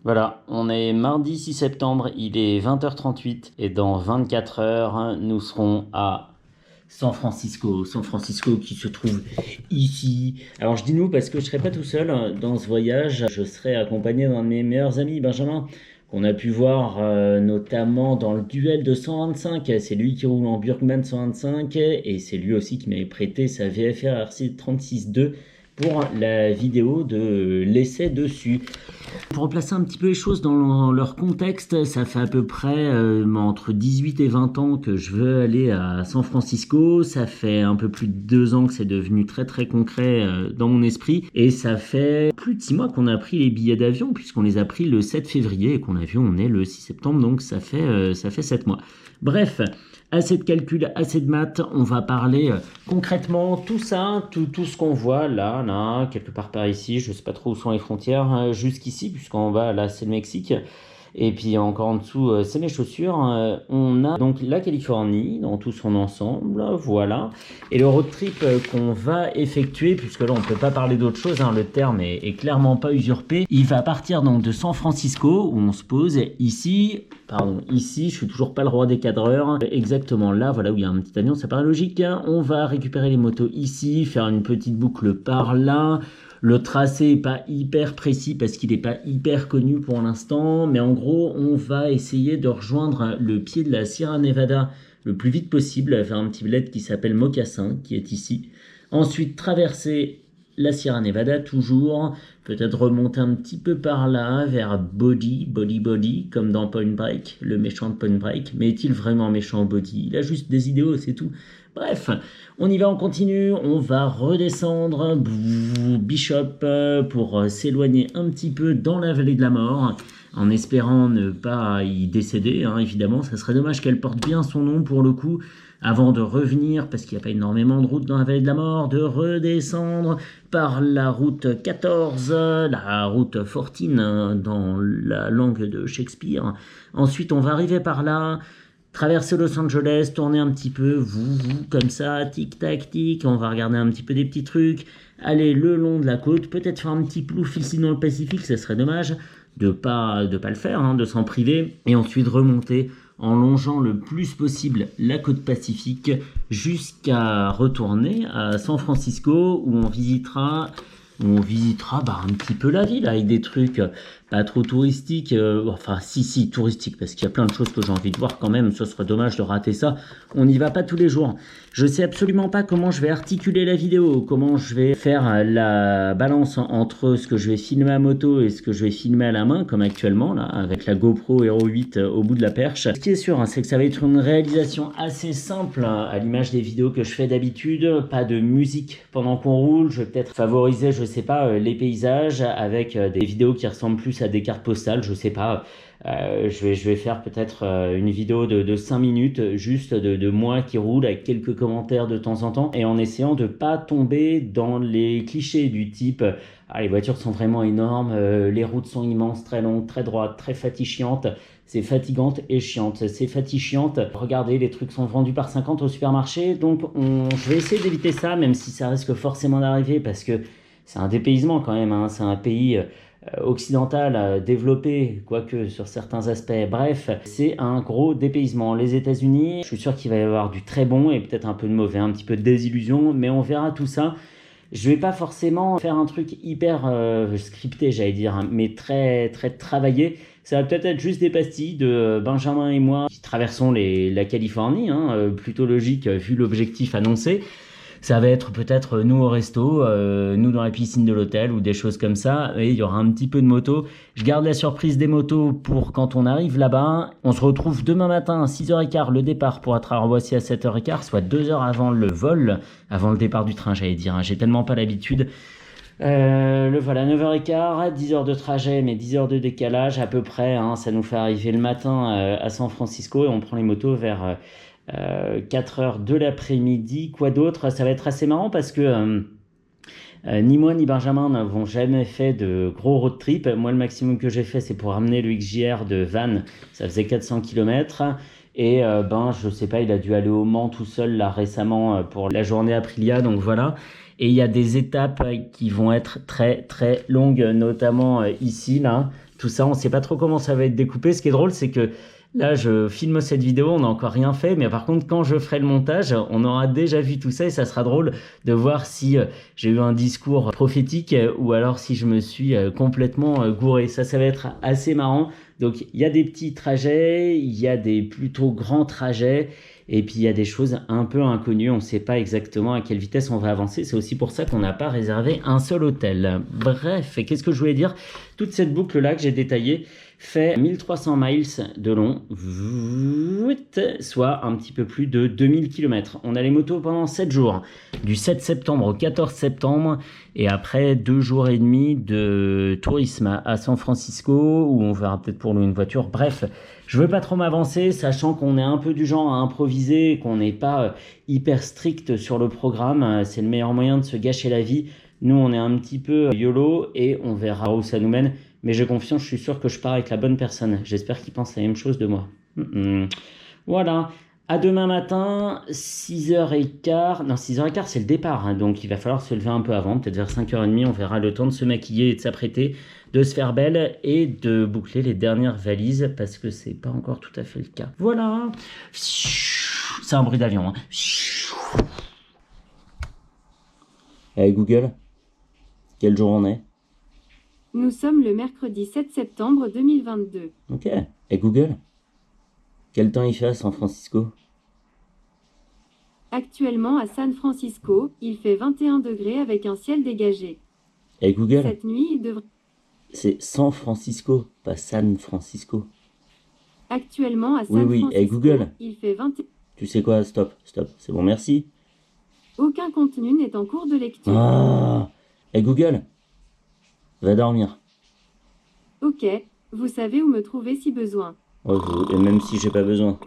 Voilà, on est mardi 6 septembre, il est 20h38 et dans 24 heures, nous serons à San Francisco. San Francisco qui se trouve ici. Alors je dis nous parce que je ne serai pas tout seul dans ce voyage. Je serai accompagné d'un de mes meilleurs amis, Benjamin, qu'on a pu voir notamment dans le duel de 125. C'est lui qui roule en Burgman 125 et c'est lui aussi qui m'avait prêté sa VFR RC 36.2 pour la vidéo de l'essai dessus. Pour replacer un petit peu les choses dans leur contexte, ça fait à peu près entre 18 et 20 ans que je veux aller à San Francisco. Ça fait un peu plus de 2 ans que c'est devenu très très concret dans mon esprit. Et ça fait plus de 6 mois qu'on a pris les billets d'avion, puisqu'on les a pris le 7 février et qu'on a vu on est le 6 septembre, donc ça fait 7 mois. Bref, assez de calculs, assez de maths, on va parler concrètement tout ça, tout ce qu'on voit là, quelque part par ici, je sais pas trop où sont les frontières, jusqu'ici, puisqu'en bas là c'est le Mexique, et puis encore en dessous c'est mes chaussures. On a donc la Californie dans tout son ensemble, voilà, et le road trip qu'on va effectuer, puisque là on peut pas parler d'autre chose, le terme est clairement pas usurpé, il va partir donc de San Francisco, où on se pose ici, je suis toujours pas le roi des cadreurs, exactement là, voilà où il y a un petit avion, ça paraît logique. On va récupérer les motos ici, faire une petite boucle par là. Le tracé n'est pas hyper précis parce qu'il n'est pas hyper connu pour l'instant, mais en gros, on va essayer de rejoindre le pied de la Sierra Nevada le plus vite possible, vers un petit bled qui s'appelle Mocassin, qui est ici. Ensuite, traverser la Sierra Nevada toujours, peut-être remonter un petit peu par là, vers Body, comme dans Point Break, le méchant de Point Break. Mais est-il vraiment méchant Body? Il a juste des idéaux, c'est tout. Bref, on y va, on continue, on va redescendre Bishop pour s'éloigner un petit peu dans la vallée de la mort, en espérant ne pas y décéder, évidemment, ça serait dommage qu'elle porte bien son nom pour le coup, avant de revenir, parce qu'il n'y a pas énormément de routes dans la vallée de la mort, de redescendre par la route 14, la route 14 dans la langue de Shakespeare. Ensuite, on va arriver par là, traverser Los Angeles, tourner un petit peu, comme ça, tic-tac, tic, on va regarder un petit peu des petits trucs, aller le long de la côte, peut-être faire un petit plouf ici dans le Pacifique, ça serait dommage de pas le faire, de s'en priver, et ensuite remonter en longeant le plus possible la côte Pacifique jusqu'à retourner à San Francisco où on visitera un petit peu la ville avec des trucs pas trop touristiques, si touristiques, parce qu'il y a plein de choses que j'ai envie de voir quand même, ce serait dommage de rater ça, on n'y va pas tous les jours. Je sais absolument pas comment je vais articuler la vidéo, comment je vais faire la balance entre ce que je vais filmer à moto et ce que je vais filmer à la main, comme actuellement, là, avec la GoPro Hero 8 au bout de la perche. Ce qui est sûr, c'est que ça va être une réalisation assez simple, à l'image des vidéos que je fais d'habitude, pas de musique pendant qu'on roule, je vais peut-être favoriser, je sais pas, les paysages avec des vidéos qui ressemblent plus à des cartes postales, je sais pas. Je vais faire peut-être une vidéo de 5 minutes juste de moi qui roule avec quelques commentaires de temps en temps et en essayant de pas tomber dans les clichés du type les voitures sont vraiment énormes, les routes sont immenses, très longues, très droites, très fatigantes. C'est fatigante et chiante, c'est fatichiante. Regardez, les trucs sont vendus par 50 au supermarché, donc je vais essayer d'éviter ça, même si ça risque forcément d'arriver parce que c'est un dépaysement quand même, c'est un pays occidental développé, quoique sur certains aspects. Bref, c'est un gros dépaysement. Les États-Unis, je suis sûr qu'il va y avoir du très bon et peut-être un peu de mauvais, un petit peu de désillusion, mais on verra tout ça. Je vais pas forcément faire un truc hyper scripté, j'allais dire, mais très très travaillé. Ça va peut-être être juste des pastilles de Benjamin et moi qui traversons la Californie, plutôt logique vu l'objectif annoncé. Ça va être peut-être nous au resto, nous dans la piscine de l'hôtel ou des choses comme ça. Et il y aura un petit peu de moto. Je garde la surprise des motos pour quand on arrive là-bas. On se retrouve demain matin à 6h15 le départ pour être à Roissy à 7h15, soit 2 heures avant le vol, avant le départ du train, j'allais dire. J'ai tellement pas l'habitude. Le vol à 9h15, 10 heures de trajet, mais 10 heures de décalage à peu près. Ça nous fait arriver le matin à San Francisco et on prend les motos vers 4 heures de l'après-midi. Quoi d'autre? Ça va être assez marrant parce que ni moi ni Benjamin n'avons jamais fait de gros road trip. Moi, le maximum que j'ai fait, c'est pour ramener le XJR de Vannes. Ça faisait 400 km. Et je sais pas, il a dû aller au Mans tout seul là récemment pour la journée Aprilia. Donc voilà. Et il y a des étapes qui vont être très très longues, notamment ici là, tout ça. On ne sait pas trop comment ça va être découpé. Ce qui est drôle, c'est que là, je filme cette vidéo, on n'a encore rien fait, mais par contre, quand je ferai le montage, on aura déjà vu tout ça et ça sera drôle de voir si j'ai eu un discours prophétique ou alors si je me suis complètement gouré. Ça va être assez marrant. Donc, il y a des petits trajets, il y a des plutôt grands trajets et puis il y a des choses un peu inconnues. On ne sait pas exactement à quelle vitesse on va avancer. C'est aussi pour ça qu'on n'a pas réservé un seul hôtel. Bref, et qu'est-ce que je voulais dire? Toute cette boucle-là que j'ai détaillée fait 1300 miles de long, soit un petit peu plus de 2000 km. On a les motos pendant 7 jours, du 7 septembre au 14 septembre, et après 2 jours et demi de tourisme à San Francisco, où on verra peut-être pour louer une voiture. Bref, je veux pas trop m'avancer, sachant qu'on est un peu du genre à improviser, qu'on n'est pas hyper strict sur le programme. C'est le meilleur moyen de se gâcher la vie. Nous, on est un petit peu YOLO et on verra où ça nous mène. Mais j'ai confiance, je suis sûr que je pars avec la bonne personne. J'espère qu'il pense la même chose de moi. Voilà. À demain matin, 6h15. Non, 6h15, c'est le départ. Hein, donc, il va falloir se lever un peu avant. Peut-être vers 5h30, on verra le temps de se maquiller et de s'apprêter, de se faire belle et de boucler les dernières valises parce que c'est pas encore tout à fait le cas. Voilà. C'est un bruit d'avion. Hein. Allez, Google, quel jour on est? Nous sommes le mercredi 7 septembre 2022. Ok. Et Google, quel temps il fait à San Francisco? Actuellement à San Francisco, il fait 21 degrés avec un ciel dégagé. Et Google, Cette nuit, il devrait... c'est San Francisco, pas San Francisco. Actuellement à San Oui, Francisco, et Google, il fait 21... tu sais quoi? Stop. C'est bon, merci. Aucun contenu n'est en cours de lecture. Ah. Et Google, va dormir. Ok, vous savez où me trouver si besoin. Oh, et même si j'ai pas besoin.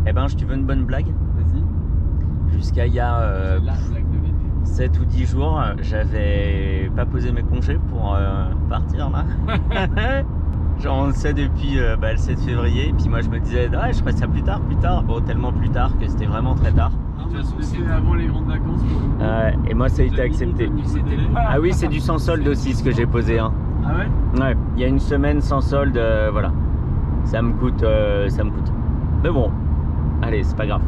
Eh ben, je te veux une bonne blague. Vas-y. Jusqu'à il y a La blague de l'été. 7 ou 10 jours, j'avais pas posé mes congés pour partir là. Genre on le sait depuis le 7 février, et puis moi je me disais ah, je ferai ça plus tard. Bon, tellement plus tard que c'était vraiment très tard. De toute façon, c'était avant les grandes vacances. Et moi ça a été accepté. Ah oui, c'est du sans solde aussi ce que j'ai posé. Hein. Ah ouais? Ouais, il y a une semaine sans solde, voilà. Ça me coûte. Mais bon, allez, c'est pas grave.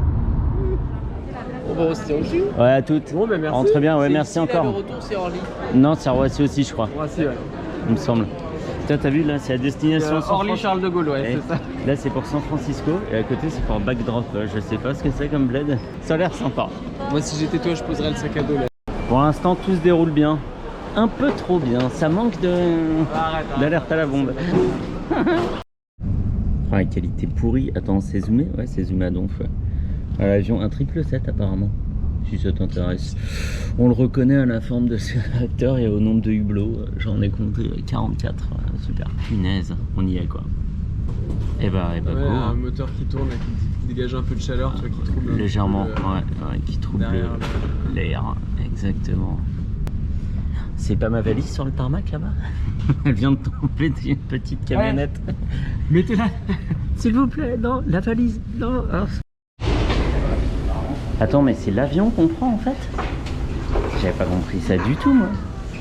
Bon, c'était au jus. Ouais, à toutes. Bon, ben merci. Entre bien, ouais, merci encore. Là, le retour, c'est Orly. Non, c'est à Roissy aussi, je crois, Roissy, ouais. il me semble. Putain, t'as vu là, c'est la destination San Orly Charles de Gaulle, ouais, Et c'est ça. là, c'est pour San Francisco et à côté, c'est pour Backdrop. Je sais pas ce que c'est comme bled. Ça a l'air sympa. Moi, si j'étais toi, je poserais le sac à dos là. Pour l'instant, tout se déroule bien. Un peu trop bien. Ça manque de Arrête. d'alerte à la bombe. Ah, la qualité pourrie. Attends, c'est zoomé? Ouais, c'est zoomé à donf. Ouais. À l'avion, un 777 apparemment. Si ça t'intéresse. On le reconnaît à la forme de ses réacteurs et au nombre de hublots. J'en ai compté 44. Super. Punaise, on y est quoi. Et bah, Ouais, go. un moteur qui tourne et qui dégage un peu de chaleur, tu vois, qui trouble un peu Légèrement, le- ouais, qui trouble derrière l'air. Exactement. C'est pas ma valise sur le tarmac là-bas? Elle vient de tomber d'une petite camionnette. Mettez-la. S'il vous plaît, non, la valise, non. Oh. Attends, mais c'est l'avion qu'on prend en fait? J'avais pas compris ça du tout, moi.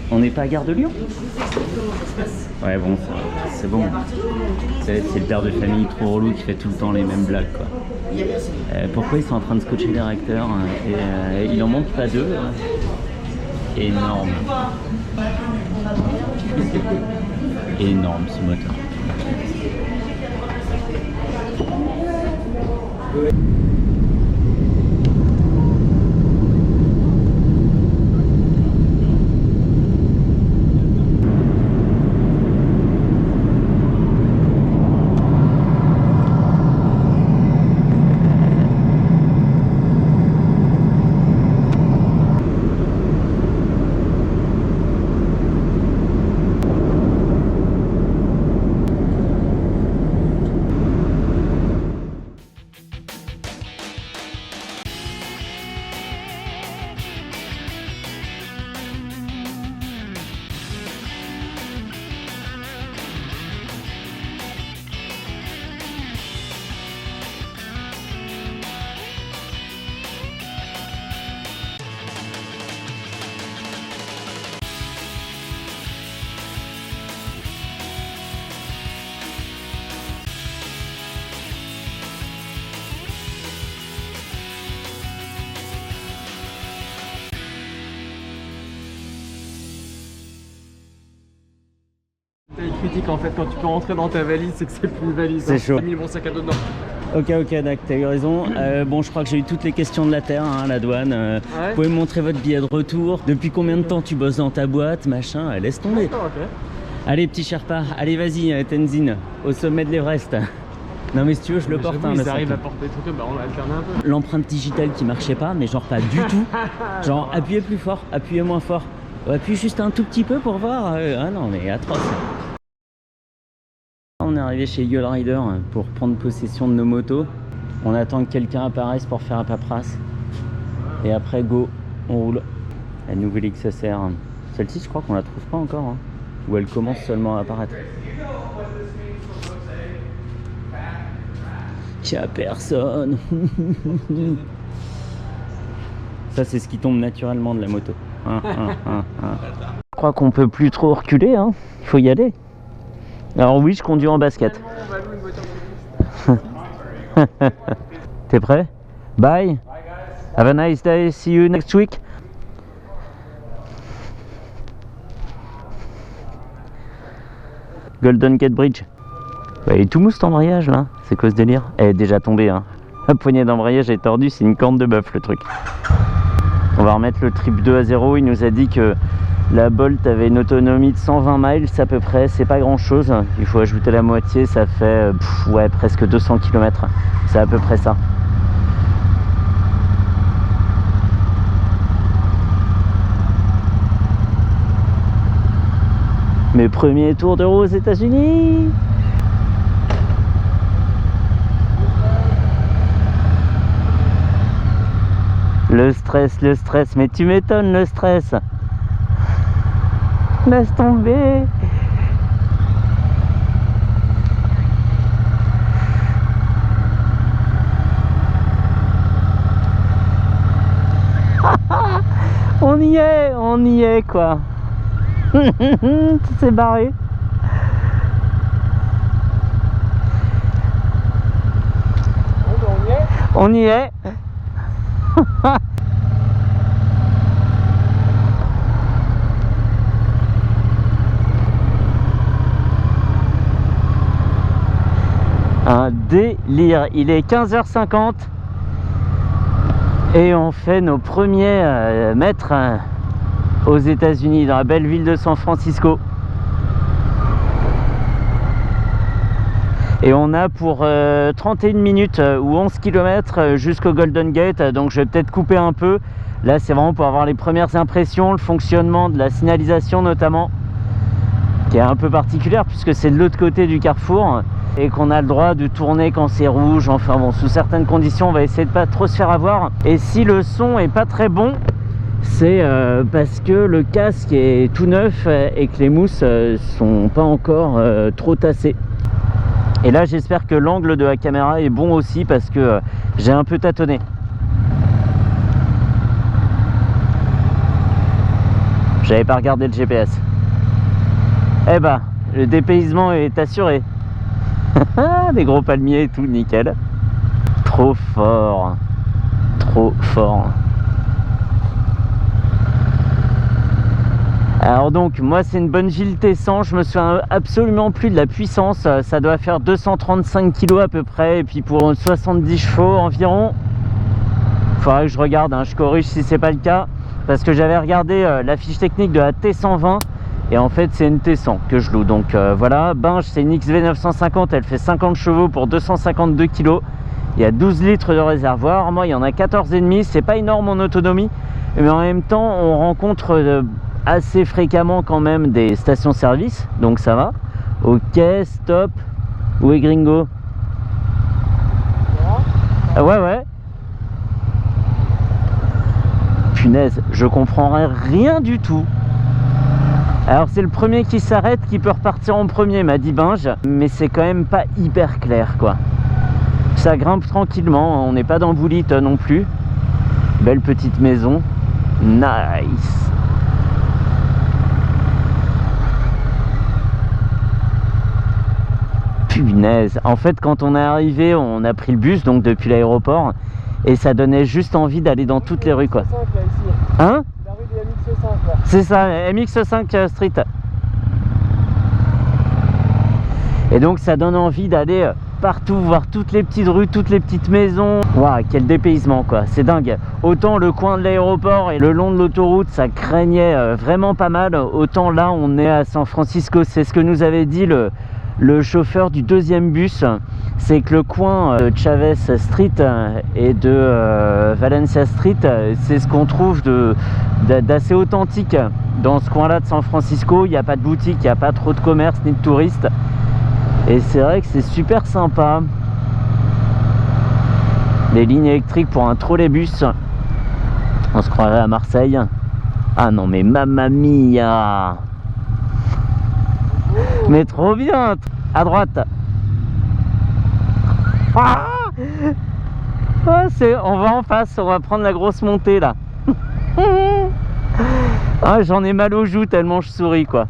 On n'est pas à Gare de Lyon? Ouais, bon, c'est bon. C'est le père de famille trop relou qui fait tout le temps les mêmes blagues, quoi. Pourquoi ils sont en train de scotcher les réacteurs et il en manque pas deux? Énorme. Énorme ce moteur. critique en fait. Quand tu peux rentrer dans ta valise, c'est que c'est plus une valise. C'est chaud. J'ai mis mon sac à dos dedans. Ok, d'accord, t'as eu raison. Bon, je crois que j'ai eu toutes les questions de la Terre à la douane. Ouais. Vous pouvez me montrer votre billet de retour. Depuis combien de temps tu bosses dans ta boîte, machin, laisse tomber. D'accord, ok. Allez, petit Sherpa, allez, vas-y, Tenzin, au sommet de l'Everest. Non, mais si tu veux, je le porte. Ils le arrivent sac. à porter des trucs, bah on va alterner un peu. L'empreinte digitale qui marchait pas, mais genre pas du tout. Genre, appuyez plus fort, appuyez moins fort. Appuie juste un tout petit peu pour voir. Ah non, mais atroce. On est arrivé chez Eagle Rider pour prendre possession de nos motos. On attend que quelqu'un apparaisse pour faire la paperasse. Et après, go, on roule. La nouvelle XSR. Celle-ci, je crois qu'on la trouve pas encore. Hein. Ou elle commence seulement à apparaître. Y'a personne. Ça, c'est ce qui tombe naturellement de la moto. Je crois qu'on peut plus trop reculer. Hein. Il faut y aller. Alors oui, je conduis en basket. T'es prêt? Bye. Have a nice day. See you next week. Golden Gate Bridge. Bah, il est tout mou cet embrayage là. C'est quoi ce délire? Elle est déjà tombée. Hein. La poignée d'embrayage est tordue. C'est une corne de bœuf le truc. On va remettre le trip 2 à 0. Il nous a dit que la Bolt avait une autonomie de 120 miles à peu près. C'est pas grand chose. Il faut ajouter la moitié. Ça fait ouais, presque 200 km. C'est à peu près ça. Mes premiers tours d'euro aux États-Unis. Le stress, mais tu m'étonnes le stress. Laisse tomber. On y est quoi. C'est barré. On y est. Un délire. Il est 15h50 et on fait nos premiers mètres aux États-Unis, dans la belle ville de San Francisco. Et on a pour 31 minutes ou 11 km jusqu'au Golden Gate, donc je vais peut-être couper un peu. Là c'est vraiment pour avoir les premières impressions, le fonctionnement de la signalisation notamment, qui est un peu particulière puisque c'est de l'autre côté du carrefour et qu'on a le droit de tourner quand c'est rouge. Enfin bon, sous certaines conditions on va essayer de pas trop se faire avoir. Et si le son est pas très bon, c'est parce que le casque est tout neuf et que les mousses sont pas encore trop tassées. Et là j'espère que l'angle de la caméra est bon aussi parce que j'ai un peu tâtonné. J'avais pas regardé le GPS. Eh ben, le dépaysement est assuré. Des gros palmiers et tout, nickel. Trop fort. Trop fort. Alors donc moi c'est une bonne Gilles T100, je me souviens absolument plus de la puissance, ça doit faire 235 kg à peu près, et puis pour 70 chevaux environ. Il faudrait que je regarde, hein, je corrige si c'est pas le cas, parce que j'avais regardé la fiche technique de la T120, et en fait c'est une T100 que je loue, donc voilà. Binge c'est une XV 950, elle fait 50 chevaux pour 252 kg, il y a 12 litres de réservoir, moi il y en a 14,5, c'est pas énorme en autonomie, mais en même temps on rencontre assez fréquemment quand même des stations-service, donc ça va. Ok, stop. Où est Gringo? Ah ouais. Punaise, je comprends rien du tout. Alors c'est le premier qui s'arrête qui peut repartir en premier, m'a dit Binge, mais c'est quand même pas hyper clair quoi. Ça grimpe tranquillement, on n'est pas dans Boulite non plus. Belle petite maison. Nice. Punaise. En fait quand on est arrivé on a pris le bus donc depuis l'aéroport et ça donnait juste envie d'aller dans toutes les rues quoi. Hein? La rue des MX5 là. C'est ça, MX5 Street. Et donc ça donne envie d'aller partout, voir toutes les petites rues, toutes les petites maisons. Waouh, quel dépaysement quoi, c'est dingue. Autant le coin de l'aéroport et le long de l'autoroute ça craignait vraiment pas mal, autant là on est à San Francisco. C'est ce que nous avait dit le chauffeur du deuxième bus, c'est que le coin de Chavez Street et de Valencia Street, c'est ce qu'on trouve d'assez authentique dans ce coin là de San Francisco. Il n'y a pas de boutique, il n'y a pas trop de commerce ni de touristes. Et c'est vrai que c'est super sympa. Les lignes électriques pour un trolleybus. On se croirait à Marseille. Ah non mais mamma mia. Mais trop bien. À droite. Ah, on va en face, on va prendre la grosse montée là. Ah, j'en ai mal aux joues tellement je souris quoi.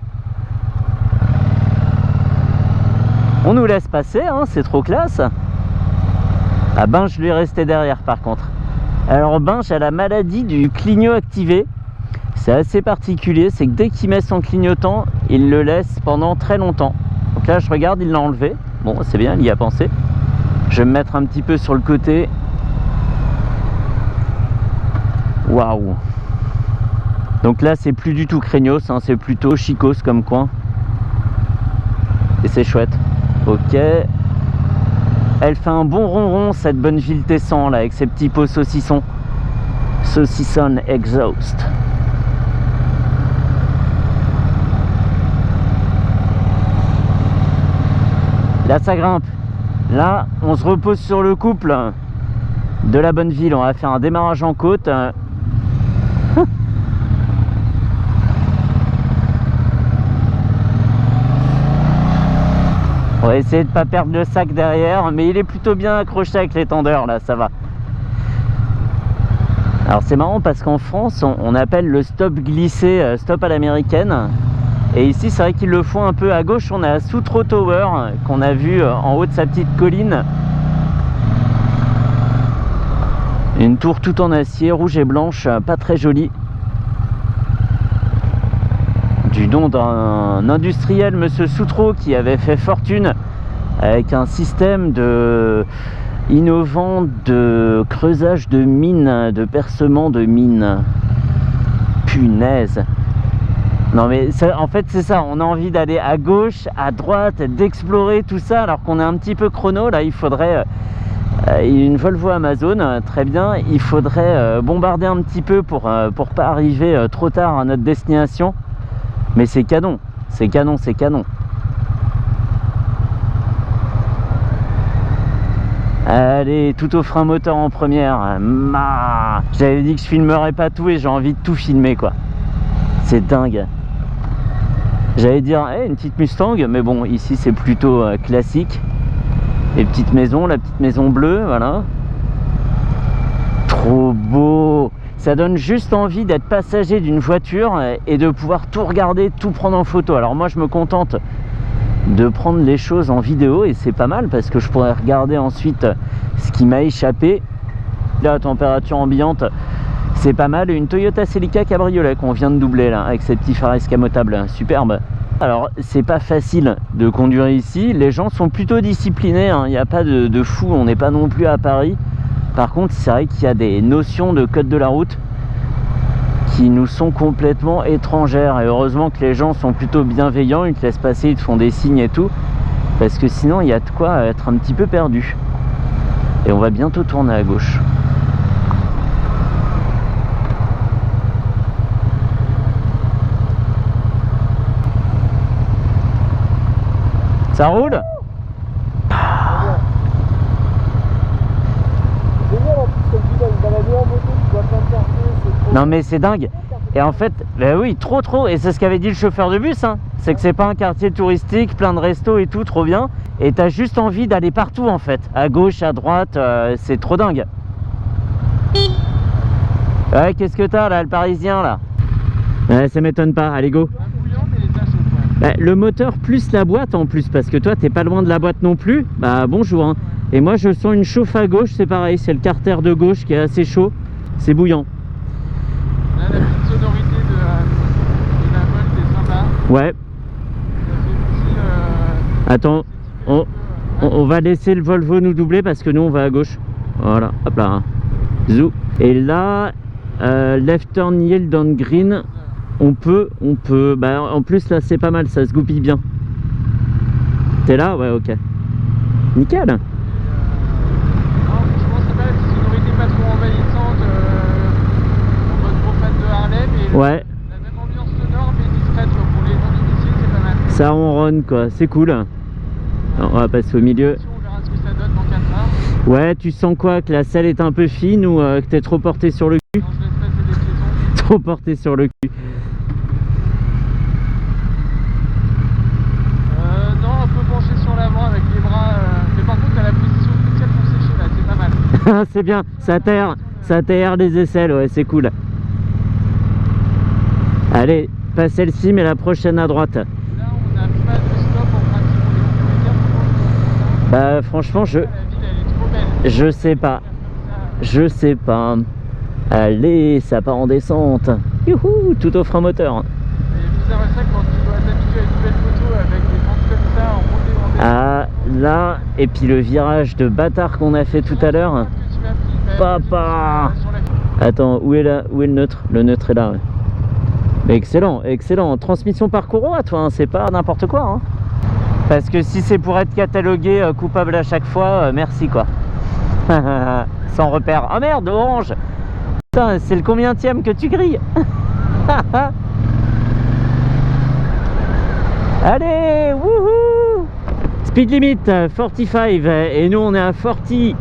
On nous laisse passer, hein, c'est trop classe. Ah ben, je lui ai resté derrière par contre. Alors Binge a la maladie du clignot activé. C'est assez particulier, c'est que dès qu'il met son clignotant, il le laisse pendant très longtemps. Donc là je regarde, il l'a enlevé. Bon, c'est bien, il y a pensé. Je vais me mettre un petit peu sur le côté. Waouh. Donc là c'est plus du tout craignos, hein, c'est plutôt chicos comme coin. Et c'est chouette. Ok. Elle fait un bon ronron cette Bonneville Tessan là avec ses petits pots saucissons. Saucisson exhaust. Là ça grimpe. Là on se repose sur le couple de la Bonneville. On va faire un démarrage en côte. On va essayer de ne pas perdre le sac derrière, mais il est plutôt bien accroché avec l'étendeur là, ça va. Alors c'est marrant parce qu'en France on appelle le stop glissé stop à l'américaine. Et ici c'est vrai qu'ils le font un peu. À gauche on a Sutro Tower qu'on a vu en haut de sa petite colline. Une tour tout en acier, rouge et blanche, pas très jolie. Du nom d'un industriel, monsieur Sutro, qui avait fait fortune avec un système innovant de creusage de mines, de percement de mines. Punaise. Non mais en fait c'est ça, on a envie d'aller à gauche, à droite, d'explorer tout ça alors qu'on est un petit peu chrono. Là il faudrait une Volvo Amazon, très bien. Il faudrait bombarder un petit peu pour pas arriver trop tard à notre destination. Mais c'est canon, c'est canon, c'est canon. Allez, tout au frein moteur en première. J'avais dit que je filmerais pas tout et j'ai envie de tout filmer quoi. C'est dingue. J'allais dire une petite Mustang, mais bon, ici c'est plutôt classique. Les petites maisons, la petite maison bleue, voilà. Trop beau. Ça donne juste envie d'être passager d'une voiture et de pouvoir tout regarder, tout prendre en photo. Alors moi je me contente de prendre les choses en vidéo et c'est pas mal parce que je pourrais regarder ensuite ce qui m'a échappé. La température ambiante, c'est pas mal. Une Toyota Celica cabriolet qu'on vient de doubler là avec ces petits phares escamotables, superbe. Alors c'est pas facile de conduire ici, les gens sont plutôt disciplinés, hein. Il n'y a pas de fou, on n'est pas non plus à Paris. Par contre c'est vrai qu'il y a des notions de code de la route qui nous sont complètement étrangères. Et heureusement que les gens sont plutôt bienveillants, ils te laissent passer, ils te font des signes et tout. Parce que sinon il y a de quoi être un petit peu perdu. Et on va bientôt tourner à gauche. Ça roule? Non mais c'est dingue. Et en fait, bah oui, trop. Et c'est ce qu'avait dit le chauffeur de bus, hein. C'est que c'est pas un quartier touristique, plein de restos et tout, trop bien. Et t'as juste envie d'aller partout en fait. À gauche, à droite, c'est trop dingue. Ouais, qu'est-ce que t'as là, le parisien là? Ouais, ça m'étonne pas, allez go. Bah, le moteur plus la boîte en plus, parce que toi t'es pas loin de la boîte non plus. Bah bonjour hein. Et moi je sens une chauffe à gauche, c'est pareil, c'est le carter de gauche qui est assez chaud. C'est bouillant. Là la petite sonorité de la Volt est sympa. Ouais. Ça fait petit, attends. petit on va laisser le Volvo nous doubler parce que nous on va à gauche. Voilà, hop là. Zou. Et là, left turn yield on green. On peut. Bah, en plus là c'est pas mal, ça se goupille bien. T'es là? Ouais, ok. Nickel. Non, franchement, c'est pas la sonorité pas trop envahissante en mode gros fan de Harlem. Et Ouais. la même ambiance sonore mais discrète quoi. Pour les gens difficiles, c'est pas mal. Ça ronronne quoi, c'est cool. Alors, on va passer au milieu. On verra ce que ça donne dans 4 heures. Ouais, tu sens quoi? Que la selle est un peu fine ou que t'es trop porté sur le cul? Non, je laisse passer des piétons. Trop porté sur le cul. Non, un peu penché sur l'avant avec les bras. Mais par contre, à la position initiale pour sécher là, c'est pas mal. C'est bien, ça t'aère les aisselles, ouais, c'est cool. Allez, pas celle-ci, mais la prochaine à droite. Là, on n'a pas de stop en pratique. On est bien. Bah, franchement, La ville, elle est trop belle. je sais pas. Je sais pas. Allez, ça part en descente. Youhou, tout au frein moteur. C'est bizarre ça quand tu dois t'habituer à une nouvelle photo avec des pentes comme ça en montée en descente. Ah, là, et puis le virage de bâtard qu'on a fait tout à l'heure. Papa. Attends, où est le neutre? Le neutre est là. Ouais. Mais excellent, excellent. Transmission parcours à toi, hein, c'est pas n'importe quoi. Hein. Parce que si c'est pour être catalogué coupable à chaque fois, merci quoi. Sans repère. Ah merde, orange. Putain, c'est le combientième que tu grilles? Allez, wouhou! Speed limit 45 et nous on est à 40.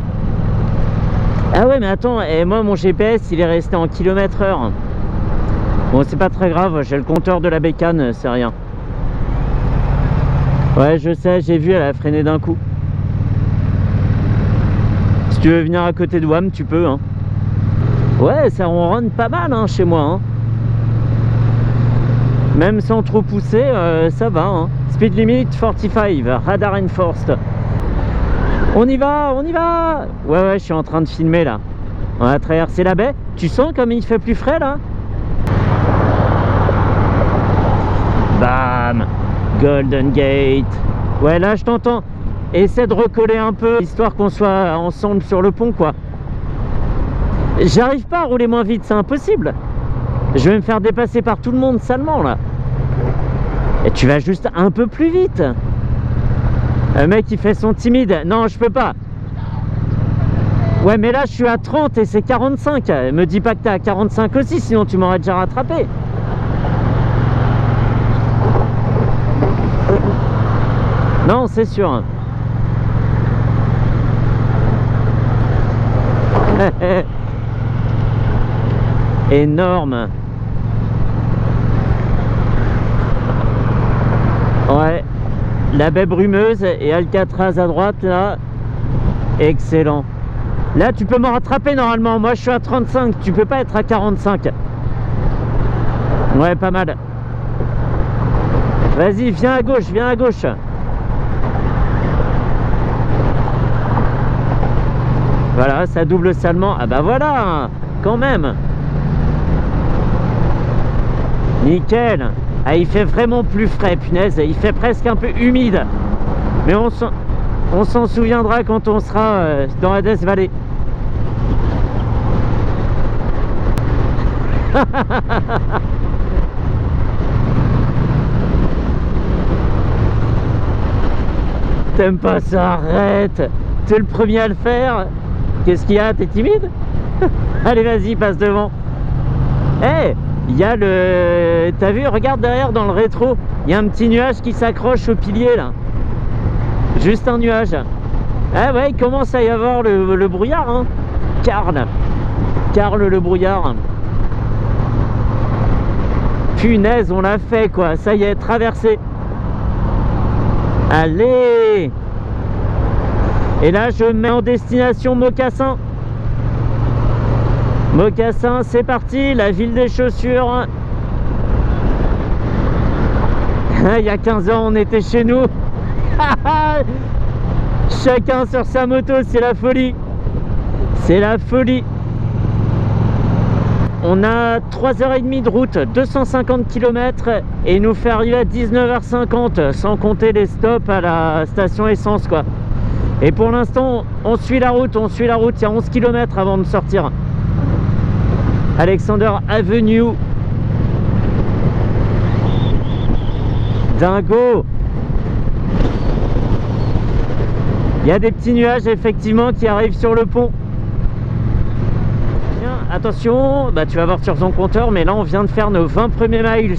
Ah ouais, mais attends, et moi mon GPS il est resté en km/h. Bon, c'est pas très grave, j'ai le compteur de la bécane, c'est rien. Ouais, je sais, j'ai vu, elle a freiné d'un coup. Si tu veux venir à côté de WAM, tu peux. Hein. Ouais, ça ronronne pas mal hein, chez moi. Hein. Même sans trop pousser, ça va. Hein. Speed limit 45, radar enforced. On y va, on y va. Ouais, je suis en train de filmer là. On va traverser la baie. Tu sens comme il fait plus frais là? Bam! Golden Gate. Ouais, là je t'entends. Essaie de recoller un peu, histoire qu'on soit ensemble sur le pont quoi. J'arrive pas à rouler moins vite, c'est impossible. Je vais me faire dépasser par tout le monde salement là. Et tu vas juste un peu plus vite. Le mec il fait son timide. Non, je peux pas. Ouais, mais là je suis à 30 et c'est 45. Me dis pas que t'es à 45 aussi, sinon tu m'aurais déjà rattrapé. Non, c'est sûr. Énorme. Ouais. La baie brumeuse et Alcatraz à droite là. Excellent. Là tu peux me rattraper normalement. Moi je suis à 35. Tu peux pas être à 45. Ouais, pas mal. Vas-y, viens à gauche, viens à gauche. Voilà, ça double salement. Ah bah voilà, quand même. Nickel. Ah, il fait vraiment plus frais, punaise. Il fait presque un peu humide. Mais on s'en souviendra quand on sera dans la Death Valley. T'aimes pas ça? Arrête. T'es le premier à le faire. Qu'est-ce qu'il y a? T'es timide? Allez, vas-y, passe devant. Eh, hey, il y a le... T'as vu, regarde derrière dans le rétro. Il y a un petit nuage qui s'accroche au pilier, là. Juste un nuage. Ah ouais, il commence à y avoir le brouillard, hein. Carle le brouillard. Punaise, on l'a fait, quoi. Ça y est, traversé. Allez! Et là, je mets en destination Mocassin. Mocassin, c'est parti, la ville des chaussures. Il y a 15 ans, on était chez nous. Chacun sur sa moto, c'est la folie. C'est la folie. On a 3h30 de route, 250 km et il nous fait arriver à 19h50 sans compter les stops à la station essence quoi. Et pour l'instant on suit la route, il y a 11 km avant de sortir. Alexander Avenue. Dingo. Il y a des petits nuages effectivement qui arrivent sur le pont. Attention, bah tu vas voir sur ton compteur, mais là on vient de faire nos 20 premiers miles.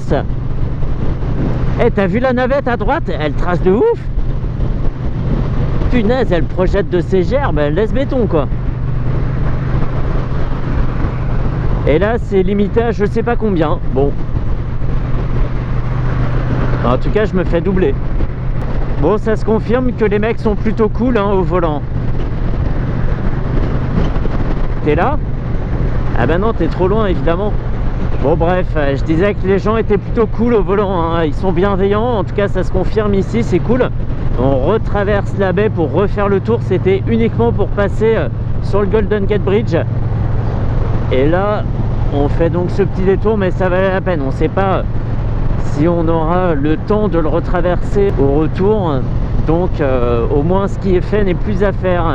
Eh, t'as vu la navette à droite? Elle trace de ouf. Punaise, elle projette de ses gerbes, elle laisse béton quoi. Et là c'est limité à je sais pas combien. Bon. En tout cas je me fais doubler. Bon, ça se confirme que les mecs sont plutôt cool hein, au volant. T'es là? Ah ben non, t'es trop loin évidemment. Bon bref, je disais que les gens étaient plutôt cool au volant hein. Ils sont bienveillants, en tout cas ça se confirme ici, c'est cool. On retraverse la baie pour refaire le tour. C'était uniquement pour passer sur le Golden Gate Bridge. Et là on fait donc ce petit détour, mais ça valait la peine. On sait pas si on aura le temps de le retraverser au retour. Donc au moins ce qui est fait n'est plus à faire.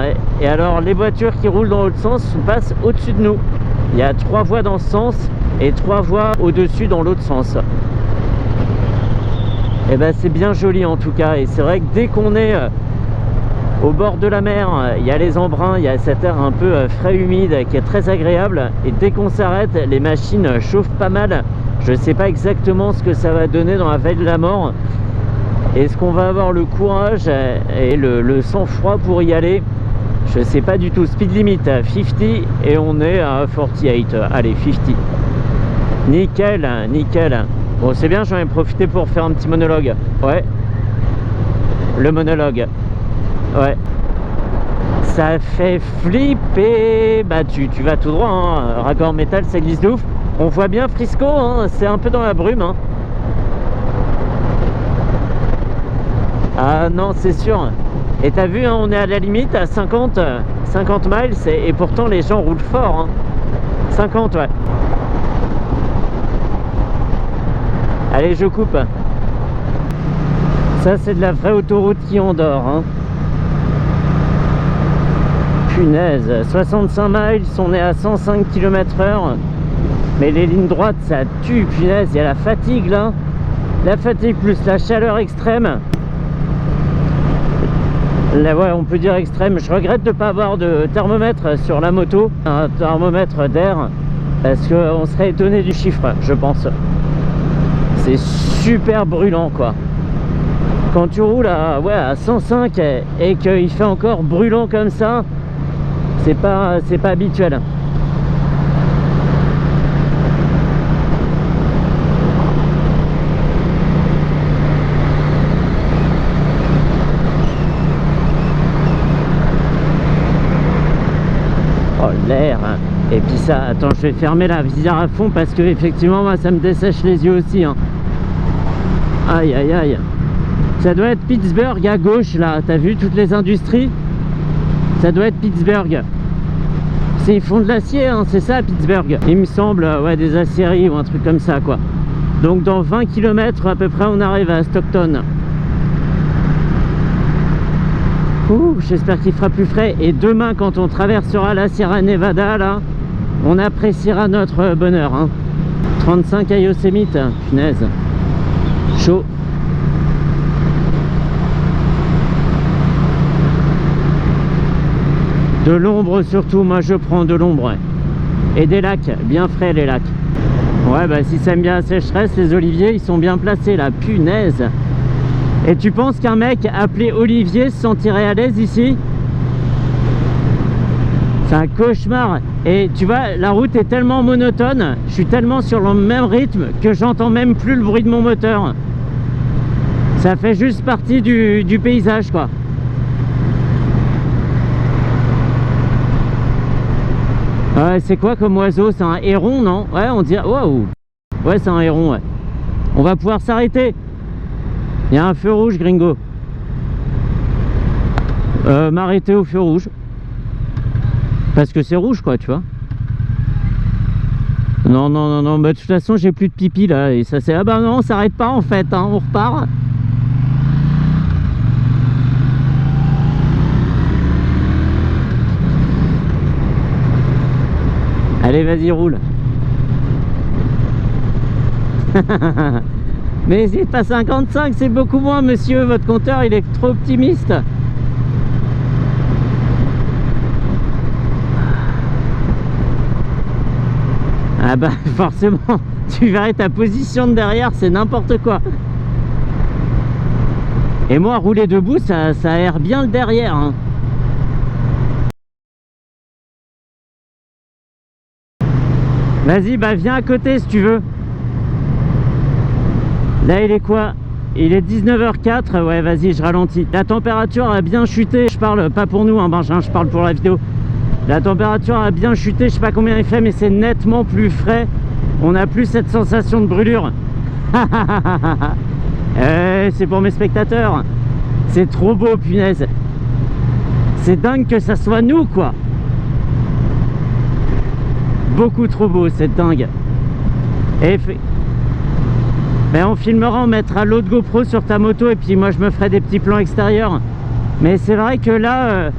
Et alors les voitures qui roulent dans l'autre sens passent au-dessus de nous. Il y a 3 voies dans ce sens et 3 voies au-dessus dans l'autre sens. Et ben c'est bien joli en tout cas. Et c'est vrai que dès qu'on est au bord de la mer, il y a les embruns, il y a cet air un peu frais humide qui est très agréable. Et dès qu'on s'arrête, les machines chauffent pas mal. Je ne sais pas exactement ce que ça va donner dans la vallée de la mort. Est-ce qu'on va avoir le courage et le sang-froid pour y aller? Je sais pas du tout. Speed limit à 50 et on est à 48. Allez, 50. Nickel, nickel. Bon, c'est bien, j'en ai profité pour faire un petit monologue. Ouais. Le monologue. Ouais. Ça fait flipper. Bah, tu vas tout droit. Hein. Raccord métal, ça glisse de ouf. On voit bien Frisco. Hein. C'est un peu dans la brume. Hein. Ah non, c'est sûr. Et t'as vu, hein, on est à la limite à 50 miles et pourtant les gens roulent fort. Hein. 50, ouais. Allez, je coupe. Ça, c'est de la vraie autoroute qui endort. Hein. Punaise, 65 miles, on est à 105 km/h. Mais les lignes droites, ça tue, punaise. Il y a la fatigue là. La fatigue plus la chaleur extrême. Là, ouais, on peut dire extrême. Je regrette de ne pas avoir de thermomètre sur la moto, un thermomètre d'air, parce qu'on serait étonné du chiffre, je pense. C'est super brûlant, quoi. Quand tu roules à 105 et qu'il fait encore brûlant comme ça, c'est pas habituel. Oh l'air. Et puis ça, attends, je vais fermer la visière à fond parce que effectivement moi ça me dessèche les yeux aussi hein. Aïe aïe aïe. Ça doit être Pittsburgh à gauche là, t'as vu toutes les industries? Ça doit être Pittsburgh. Ils font de l'acier hein, c'est ça Pittsburgh. Il me semble, ouais, des aciéries ou un truc comme ça quoi. Donc dans 20 km à peu près on arrive à Stockton. J'espère qu'il fera plus frais. Et demain quand on traversera la Sierra Nevada là, on appréciera notre bonheur hein. 35 à Yosemite, punaise. Chaud. De l'ombre surtout, moi je prends de l'ombre ouais. Et des lacs, bien frais les lacs. Ouais bah si ça aime bien la sécheresse, les oliviers ils sont bien placés là, punaise. Et tu penses qu'un mec appelé Olivier se sentirait à l'aise ici? C'est un cauchemar. Et tu vois, la route est tellement monotone, je suis tellement sur le même rythme que j'entends même plus le bruit de mon moteur. Ça fait juste partie du paysage quoi. Ouais, c'est quoi comme oiseau? C'est un héron, non? Ouais, on dirait... Waouh! Ouais, c'est un héron, ouais. On va pouvoir s'arrêter. Il y a un feu rouge, gringo. M'arrêter au feu rouge. Parce que c'est rouge, quoi, tu vois. Non, non, non, non, bah, de toute façon, j'ai plus de pipi là. Et ça, c'est. Ah bah non, on s'arrête pas en fait, hein, on repart. Allez, vas-y, roule. Mais c'est pas 55, c'est beaucoup moins, monsieur. Votre compteur, il est trop optimiste. Ah bah forcément, tu verrais ta position de derrière, c'est n'importe quoi. Et moi, rouler debout, ça aère bien le derrière, hein. Vas-y, bah viens à côté si tu veux. Là, il est quoi? Il est 19h04, ouais, vas-y, je ralentis. La température a bien chuté, je parle pas pour nous, hein, Benjamin, je parle pour la vidéo. La température a bien chuté, je sais pas combien il fait, mais c'est nettement plus frais. On n'a plus cette sensation de brûlure. C'est pour mes spectateurs. C'est trop beau, punaise. C'est dingue que ça soit nous, quoi. Beaucoup trop beau, c'est dingue. Et ben, on filmera, on mettra l'autre GoPro sur ta moto et puis moi je me ferai des petits plans extérieurs. Mais c'est vrai que là,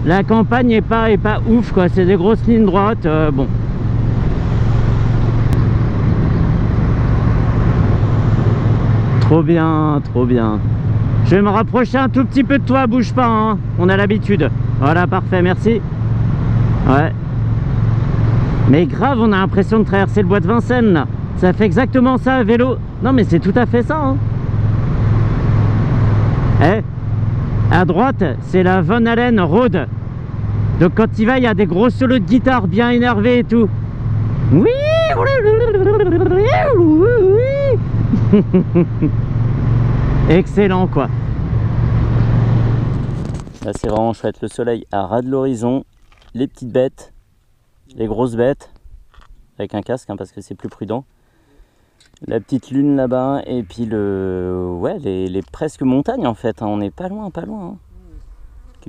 la campagne est pas ouf, quoi. C'est des grosses lignes droites, bon. Trop bien, trop bien. Je vais me rapprocher un tout petit peu de toi, bouge pas, hein. On a l'habitude. Voilà, parfait, merci. Ouais. Mais grave, on a l'impression de traverser le bois de Vincennes, là. Ça fait exactement ça à vélo. Non, mais c'est tout à fait ça, hein. Eh, à droite, c'est la Van Halen Road. Donc quand il va, il y a des gros solos de guitare bien énervés et tout. Oui. Excellent, quoi. Là, c'est vraiment chouette. Le soleil à ras de l'horizon. Les petites bêtes. Les grosses bêtes. Avec un casque, hein, parce que c'est plus prudent. La petite lune là-bas. Et puis ouais, les presque montagnes, en fait. Hein. On n'est pas loin, pas loin. Hein.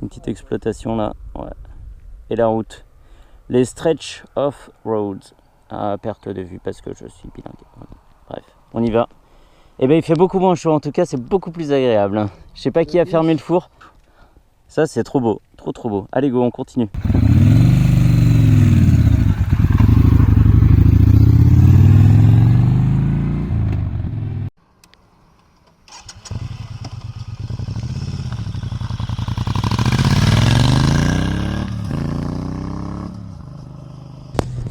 Une petite exploitation là. Ouais. Et la route. Les stretch off roads. À perte de vue parce que je suis bilingue. Bref, on y va. Et bien il fait beaucoup moins chaud, en tout cas c'est beaucoup plus agréable. Hein. Je sais pas qui a fermé le four. Ça c'est trop beau, trop beau. Allez go, on continue.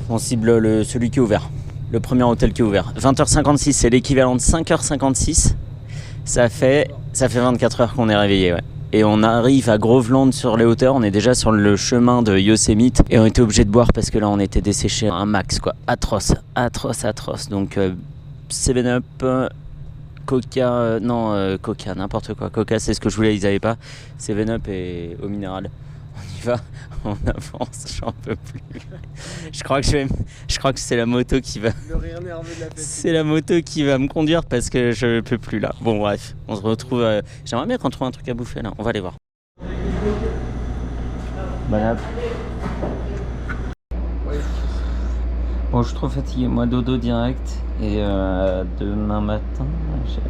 On cible celui qui est ouvert. Le premier hôtel qui est ouvert. 20h56, c'est l'équivalent de 5h56. Ça fait 24 heures qu'on est réveillé, ouais. Et on arrive à Groveland sur les hauteurs. On est déjà sur le chemin de Yosemite. Et on était obligé de boire parce que là, on était desséché un max, quoi. Atroce. Donc, 7-Up, Coca... Coca, n'importe quoi. Coca, c'est ce que je voulais, ils n'avaient pas. 7-Up et eau minérale. On y va, on avance, j'en peux plus. Je crois que c'est la moto qui va. C'est la moto qui va me conduire parce que je peux plus là. Bon bref, on se retrouve. J'aimerais bien qu'on trouve un truc à bouffer là. On va aller voir. Voilà. Bon, je suis trop fatigué. Moi, dodo direct. Et demain matin,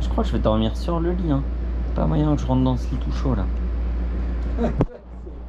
je crois que je vais dormir sur le lit. Hein. Pas moyen que je rentre dans ce lit tout chaud là.